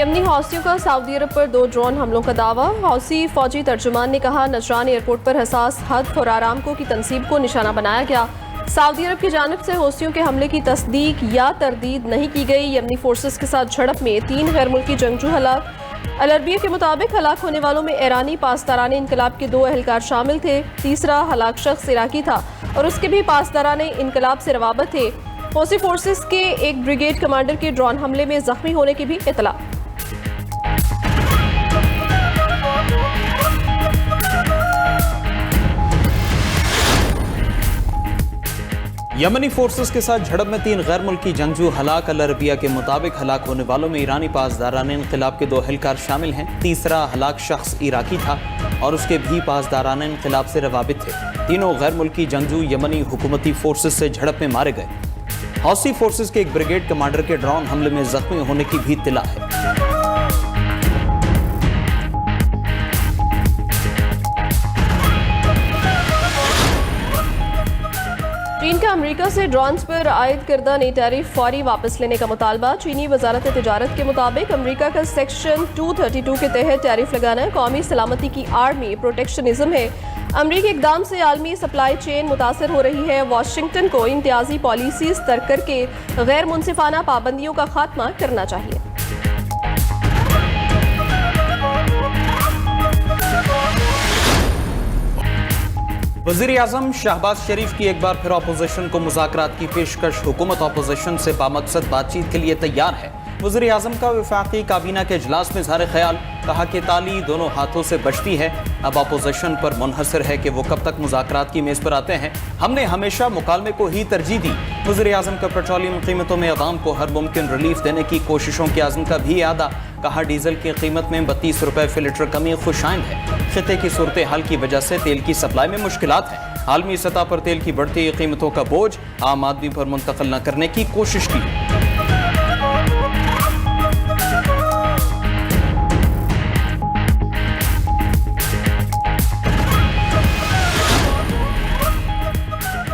यमनी हौसियों का सऊदी अरब पर 2 ड्रोन हमलों का दावा। हौसी फौजी तर्जुमान ने कहा, नजरान एयरपोर्ट पर हसास हद और आरामको की तंसीब को निशाना बनाया गया। सऊदी अरब की जानिब से हौसियों के हमले की तस्दीक या तरदीद नहीं की गई। यमनी फोर्सेस के साथ झड़प में 3 गैर मुल्की जंगजू हलाक। अल अरबिया के मुताबिक हलाक होने वालों में ईरानी पासदारान इनकलाब के 2 एहलकार शामिल थे। तीसरा हलाक शख्स इराकी था और उसके भी पासदारान इनकलाब से रवाबत थे। हौसी फोर्सेस के एक ब्रिगेड कमांडर के ड्रोन हमले में जख्मी होने की भी इतला। यमनी फोर्सेस के साथ झड़प में 3 गैर मुल्की जंगजू हलाक। अल अरबिया के मुताबिक हलाक होने वालों में ईरानी पासदारान इनकलाब के 2 एहलकार शामिल हैं। तीसरा हलाक शख्स इराकी था और उसके भी पासदारान इनकलाब से रवाबित थे। तीनों गैर मुल्की जंगजू यमनी हुकूमती फोर्सेस से झड़प में मारे गए। हौसी फोर्सेस के एक ब्रिगेड कमांडर के ड्रोन हमले में जख्मी होने की भी इत्तला है। चीन का अमेरिका से ड्रोन्स पर आयद करदा नई टैरिफ फौरी वापस लेने का मुतालबा। चीनी वजारत तिजारत के मुताबिक अमेरिका का सेक्शन 232 के तहत टैरिफ लगाना कौमी सलामती की आड़ में प्रोटेक्शनिज्म है। अमरीकी इकदाम से आलमी सप्लाई चेन मुतासर हो रही है। वाशिंगटन को इम्तियाजी पॉलिसीज तर्क करके गैर मुनसिफाना पाबंदियों का खात्मा करना चाहिए। वज़ीर आज़म शहबाज शरीफ की एक बार फिर अपोजिशन को मुज़ाकरात की पेशकश। हुकूमत अपोजिशन से बामकसद बातचीत के लिए तैयार है। वज़ीर आज़म का वफाकी काबीना के इजलास में इज़हार ख्याल, कहा कि ताली दोनों हाथों से बचती है। अब अपोजिशन पर मुनहसर है कि वो कब तक मुज़ाकरात की मेज़ पर आते हैं। हमने हमेशा मुकालमे को ही तरजीह दी। वज़ीर आज़म का पेट्रोलियम कीमतों में अवाम को हर मुमकिन रिलीफ देने की कोशिशों के आज़म का भी यादा। कहा, डीजल की कीमत में 32 रुपए फी लीटर कमी खुशाइंद है। खिते की सूरत हाल की वजह से तेल की सप्लाई में मुश्किलात हैं। आलमी सतह पर तेल की बढ़ती कीमतों का बोझ आम आदमी पर मुंतकिल न करने की कोशिश की।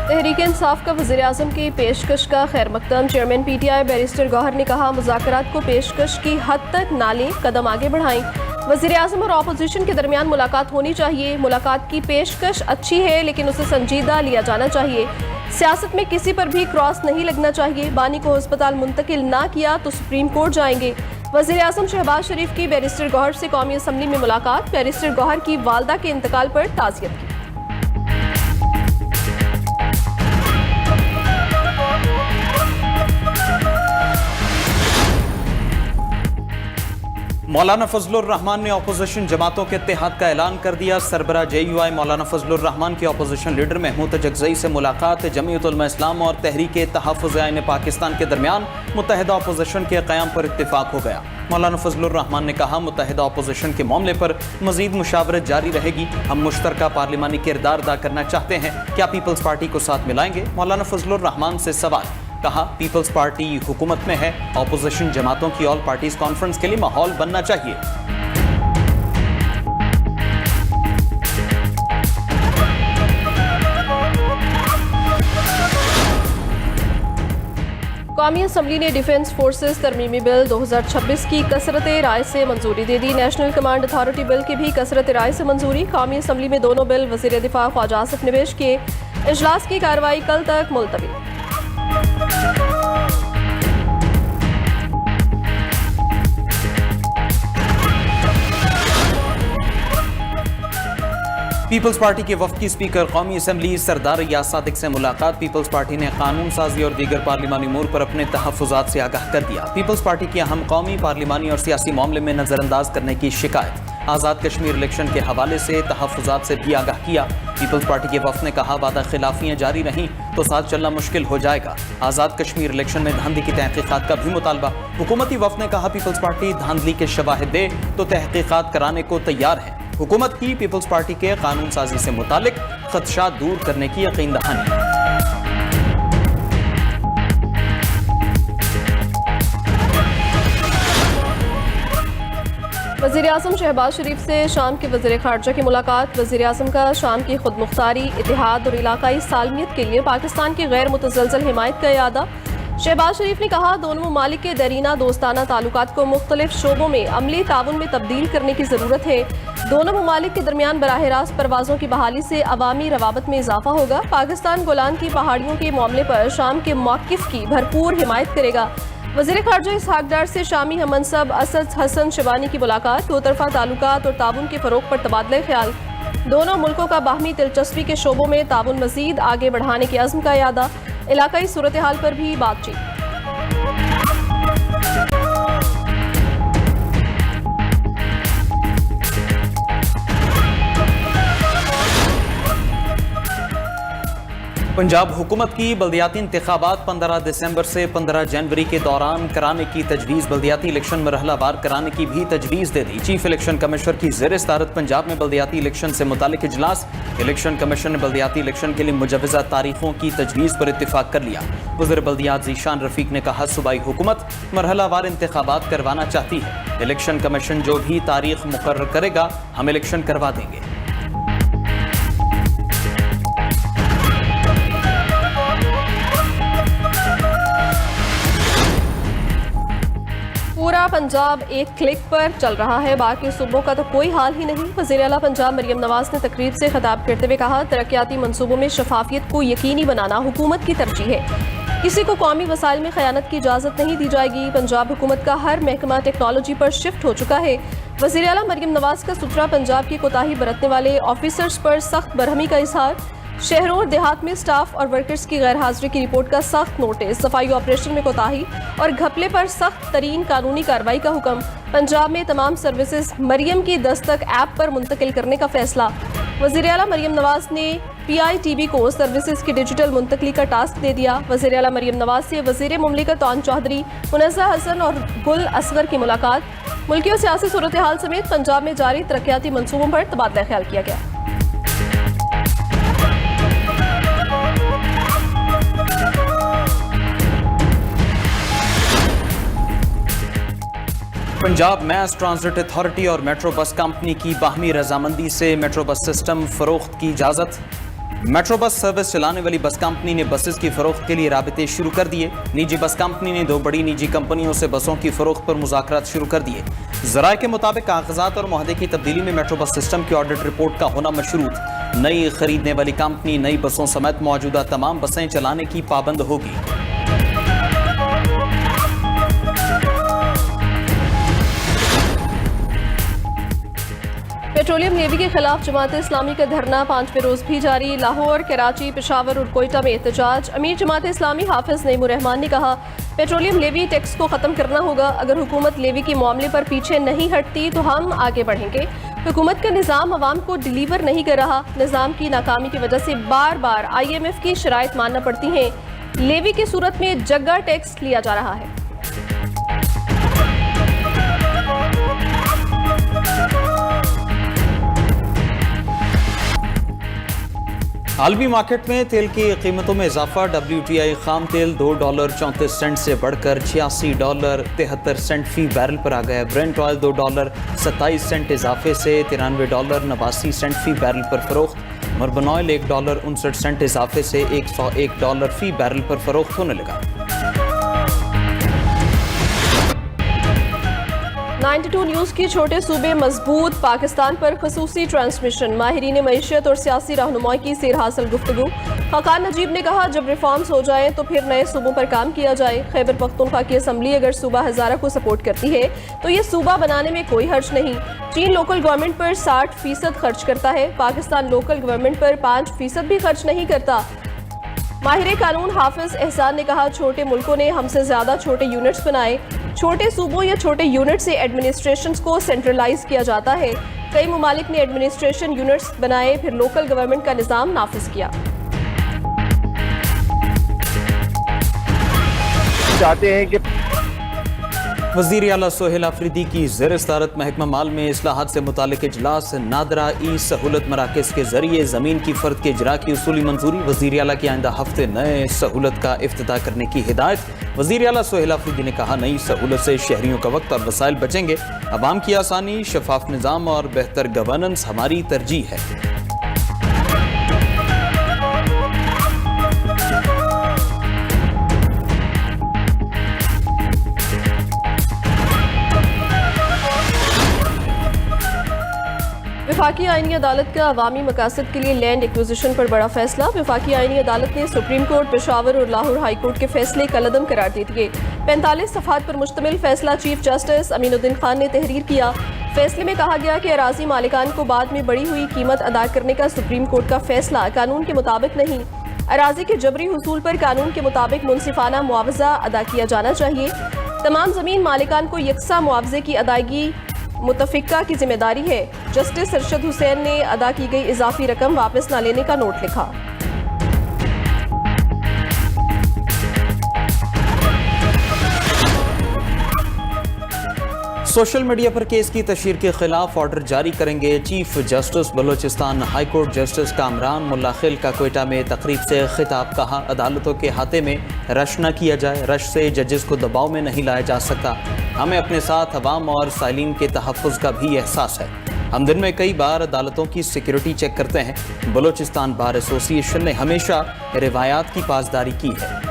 तहरीक इंसाफ का वज़ीर आज़म की पेशकश का खैर मकदम। चेयरमैन PTI बैरिस्टर गौहर ने कहा, मुज़ाकरात को पेशकश की हद तक ना लें, कदम आगे बढ़ाएं। वज़ीर आज़म और अपोजिशन के दरमियान मुलाकात होनी चाहिए। मुलाकात की पेशकश अच्छी है लेकिन उसे संजीदा लिया जाना चाहिए। सियासत में किसी पर भी क्रॉस नहीं लगना चाहिए। बानी को अस्पताल मुंतकिल ना किया तो सुप्रीम कोर्ट जाएंगे। वज़ीर आज़म शहबाज शरीफ की बैरिस्टर गौहर से कौमी असम्बली में मुलाकात। बैरिस्टर गौहर की वालदा के इंतकाल पर ताज़ियत की। मौलाना फजलुर रहमान ने अपोजिशन जमातों के इत्तेहाद का ऐलान कर दिया। सरबरा JUI मौलाना फजलुर रहमान की अपोजिशन लीडर महमूद जगज़ई से मुलाकात। जमीयत उलमा इस्लाम और तहरीक तहफ़्फ़ुज़ आइन पाकिस्तान के दरमियान मुत्तहिदा अपोजिशन के क़याम पर इत्तिफ़ाक़ हो गया। मौलाना फजलुर रहमान ने कहा, मुत्तहिदा अपोजिशन के मामले पर मज़ीद मुशावरत जारी रहेगी। हम मुश्तरका पार्लिमानी किरदार अदा करना चाहते हैं। क्या पीपल्स पार्टी को साथ मिलाएंगे? मौलाना फजलुर रहमान से सवाल। कहा, पीपल्स पार्टी हुकूमत में है। अपोजिशन जमातों की ऑल पार्टीज कॉन्फ्रेंस के लिए माहौल बनना चाहिए। कौमी असम्बली ने डिफेंस फोर्सेस तरमीमी बिल 2026 की कसरत राय से मंजूरी दे दी। नेशनल कमांड अथॉरिटी बिल की भी कसरत राय से मंजूरी। कौमी असम्बली में दोनों बिल वज़ीर दिफा ख्वाजा आसिफ ने पेश किए। इजलास की कार्रवाई कल तक मुलतवी। पीपल्स पार्टी के वफ्द की स्पीकर कौमी असम्बली सरदार रियाज सादिक से मुलाकात। पीपल्स पार्टी ने कानून साजी और दीगर पार्लिमानी उमूर पर अपने तहफ़्फ़ुज़ात से आगाह कर दिया। पीपल्स पार्टी के अहम कौमी, पार्लिमानी और सियासी मामले में नज़रअंदाज करने की शिकायत। आज़ाद कश्मीर इलेक्शन के हवाले से तहफ़्फ़ुज़ात से भी आगाह किया। पीपल्स पार्टी के वफ्द ने कहा, वादा खिलाफियाँ जारी रहीं तो साथ चलना मुश्किल हो जाएगा। आज़ाद कश्मीर इलेक्शन में धांधली की तहकीक़ात का भी मुतालबा। हुकूमती वफ्द ने कहा, पीपल्स पार्टी धांधली के शवाहिद दे तो तहकीक़ात कराने को तैयार है। हुकूमत की पीपल्स पार्टी के कानून साजी से मुतालिक खदशात दूर करने की यकीन दहानी। वज़ीर आज़म शहबाज शरीफ से शाम के वज़ीर ख़ारजा की मुलाकात। वज़ीर आज़म का शाम की खुद मुख्तारी, इत्तेहाद और इलाकाई सालमियत के लिए पाकिस्तान की गैर मुतज़लज़ल हिमायत का इरादा। शहबाज शरीफ ने कहा दोनों ममालिक के दरीना दोस्ताना ताल्लुकात को मुख्तलिफ शोबों में अमली ताउन में तब्दील करने की ज़रूरत है। दोनों ममालिक के दरमियान बराह रास्त परवाज़ों की बहाली से अवामी रवाबत में इजाफा होगा। पाकिस्तान गोलान की पहाड़ियों के मामले पर शाम के मौक़िफ़ की भरपूर हिमायत करेगा। वज़ीर ख़ारजा इसहाक डार से शामी हमनसब असद हसन शिबानी की मुलाकात, दो तरफ़ा ताल्लुकात और ताउन के फ़रोग़ पर तबादला ख्याल। दोनों मुल्कों का बाहमी दिलचस्पी के शोबों में ताउन मज़ीद आगे बढ़ाने के अज़्म का यादा, इलाकाई सूरत हाल पर भी बातचीत। पंजाब हुकूमत की बल्दियाती इंतखाबात 15 दिसंबर से 15 जनवरी के दौरान कराने की तजवीज़, बल्दियाती इलेक्शन मरहलावार कराने की भी तजवीज़ दे दी। चीफ इलेक्शन कमिश्नर की ज़ेर सदारत पंजाब में बल्दियाती इलेक्शन से मुतालिक इजलास। इलेक्शन कमीशन ने बल्दियाती इलेक्शन के लिए मुजवज़ा तारीखों की तजवीज़ पर इत्तिफाक कर लिया। वज़ीर बल्दियात ज़ीशान रफ़ीक ने कहा सूबाई हुकूमत मरहलावार इंतखाबात करवाना चाहती है। इलेक्शन कमीशन जो भी तारीख मुकर्रर करेगा हम इलेक्शन करवा देंगे। पूरा पंजाब एक क्लिक पर चल रहा है, बाकी सूबों का तो कोई हाल ही नहीं। वज़ीर आला पंजाब मरियम नवाज ने तकरीब से खिताब करते हुए कहा तरक्याती मंसूबों में शफाफियत को यकीनी बनाना हुकूमत की तरजीह है। किसी को कौमी वसाइल में खयानत की इजाज़त नहीं दी जाएगी। पंजाब हुकूमत का हर महकमा टेक्नोलॉजी पर शिफ्ट हो चुका है। वज़ीर आला मरियम नवाज का सुथरा पंजाब की कोताही बरतने वाले ऑफिसर्स पर सख्त बरहमी का इजहार। शहरों और देहात में स्टाफ और वर्कर्स की गैर हाजिरी की रिपोर्ट का सख्त नोटिस। सफाई ऑपरेशन में कोताही और घपले पर सख्त तरीन कानूनी कार्रवाई का हुक्म। पंजाब में तमाम सर्विसेज मरियम की दस्तक ऐप पर मुंतकिल करने का फैसला। वज़ीर आला मरियम नवाज ने PITB को सर्विसेज की डिजिटल मुंतकली का टास्क दे दिया। वज़ीर आला मरियम नवाज से वज़ीर मुमलिकत तौन चौधरी, मुनज़्ज़ा हसन और गुल असगर की मुलाकात। मुल्की और सियासी सूरत हाल समेत पंजाब में जारी तरक्याती मंसूबों पर तबादला ख्याल किया गया। पंजाब मैस ट्रांजिट अथॉरिटी और मेट्रो बस कंपनी की बाहमी रजामंदी से मेट्रो बस सिस्टम फरोख्त की इजाज़त। मेट्रो बस सर्विस चलाने वाली बस कंपनी ने बसेस की फरोख्त के लिए राबिते शुरू कर दिए। निजी बस कंपनी ने दो बड़ी निजी कंपनियों से बसों की फरोख्त पर मुज़ाकरात शुरू कर दिए। ज़राए के मुताबिक कागजात और मुआहदे की तब्दीली में मेट्रो बस सिस्टम की ऑडिट रिपोर्ट का होना मशरूत। नई खरीदने वाली कंपनी नई बसों समेत मौजूदा तमाम बसें चलाने की पाबंद होगी। पेट्रोलियम लेवी के खिलाफ जमात इस्लामी का धरना 5वें रोज भी जारी। लाहौर, कराची, पेशावर और कोयटा में एहतजाज। अमीर जमात इस्लामी हाफिज नईमुर रहमान ने कहा पेट्रोलियम लेवी टैक्स को ख़त्म करना होगा। अगर हुकूमत लेवी के मामले पर पीछे नहीं हटती तो हम आगे बढ़ेंगे। हुकूमत का निज़ाम अवाम को डिलीवर नहीं कर रहा। निज़ाम की नाकामी की वजह से बार बार IMF की शराइत मानना पड़ती हैं। लेवी की सूरत में जगह टैक्स लिया जा रहा है। आलमी मार्केट में तेल की कीमतों में इजाफा। WTI खाम तेल $2.34 से बढ़कर $86.73 फी बैरल पर आ गया। ब्रेंट ऑयल $2.27 इजाफे से $93.89 फी बैरल पर फरोख्त। मर्बन ऑयल $1.59 इजाफे से $101 फी बैरल पर फरोख्त होने लगा। 92 न्यूज़ की छोटे सूबे मजबूत, पाकिस्तान पर खसूसी ट्रांसमिशन। माहिरीन मईशत और सियासी रहनुमाई की सैर हासिल गुफ्तगू। हकान नजीब ने कहा जब रिफॉर्म्स हो जाएं तो फिर नए सूबों पर काम किया जाए। खैबर पख्तूनख्वा की असम्बली अगर सूबा हज़ारा को सपोर्ट करती है तो ये सूबा बनाने में कोई हर्ज नहीं। चीन लोकल गवर्नमेंट पर 60% खर्च करता है, पाकिस्तान लोकल गवर्नमेंट पर 5% भी खर्च नहीं करता। माहिर कानून हाफिज एहसान ने कहा छोटे मुल्कों ने हमसे ज़्यादा छोटे यूनिट्स बनाए। छोटे सूबों या छोटे यूनिट से एडमिनिस्ट्रेशन को सेंट्रलाइज किया जाता है। कई ममालिक ने एडमिनिस्ट्रेशन यूनिट्स बनाए फिर लोकल गवर्नमेंट का निज़ाम नाफिज किया। चाहते हैं कि वज़ीर आला सोहेल अफरीदी की ज़ेर सदारत महकमा माल में इस्लाहात से मुतालिक इजलास। नादरा ई सहूलत मराकज़ के जरिए ज़मीन की फ़र्द के इजरा की उसूली मंजूरी। वज़ीर आला की आइंदा हफ्ते नए सहूलत का इफ्तिताह करने की हिदायत। वज़ीर आला सोहेल अफरीदी ने कहा नई सहूलत से शहरियों का वक्त और वसाइल बचेंगे। अवाम की आसानी, शफाफ निज़ाम और बेहतर गवर्नेंस हमारी तरजीह है। वफाकी आईनी अदालत का अवामी मकासद के लिए लैंड एक्विजिशन पर बड़ा फैसला। वफाकी आईनी अदालत ने सुप्रीम कोर्ट, पेशावर और लाहौर हाई कोर्ट के फैसले कलअदम करार दे दिए। 45 सफ़हात पर मुश्तमिल फैसला चीफ जस्टिस अमीनुद्दीन खान ने तहरीर किया। फैसले में कहा गया कि अराजी मालिकान को बाद में बढ़ी हुई कीमत अदा करने का सुप्रीम कोर्ट का फैसला कानून के मुताबिक नहीं। अराजी के जबरी हुसूल पर कानून के मुताबिक मुनसिफाना मुआवजा अदा किया जाना चाहिए। तमाम ज़मीन मालिकान को यकसा मुआवजे की अदायगी मुतफिका की जिम्मेदारी है। जस्टिस अरशद हुसैन ने अदा की गई इजाफी रकम वापस न लेने का नोट लिखा। सोशल मीडिया पर केस की तशहीर के खिलाफ ऑर्डर जारी करेंगे chief justice Balochistan high court. Justice Kamran Mullakhail का कोयटा में तकरीब से खिताब। कहा, अदालतों के हाथे में रश न किया जाए। रश से जजेस को दबाव में नहीं लाया जा सकता। हमें अपने साथ अवाम और साइलिन के तहफ़्फ़ुज़ का भी एहसास है। हम दिन में कई बार अदालतों की सिक्योरिटी चेक करते हैं। बलोचिस्तान बार एसोसिएशन ने हमेशा रिवायात की पासदारी की है।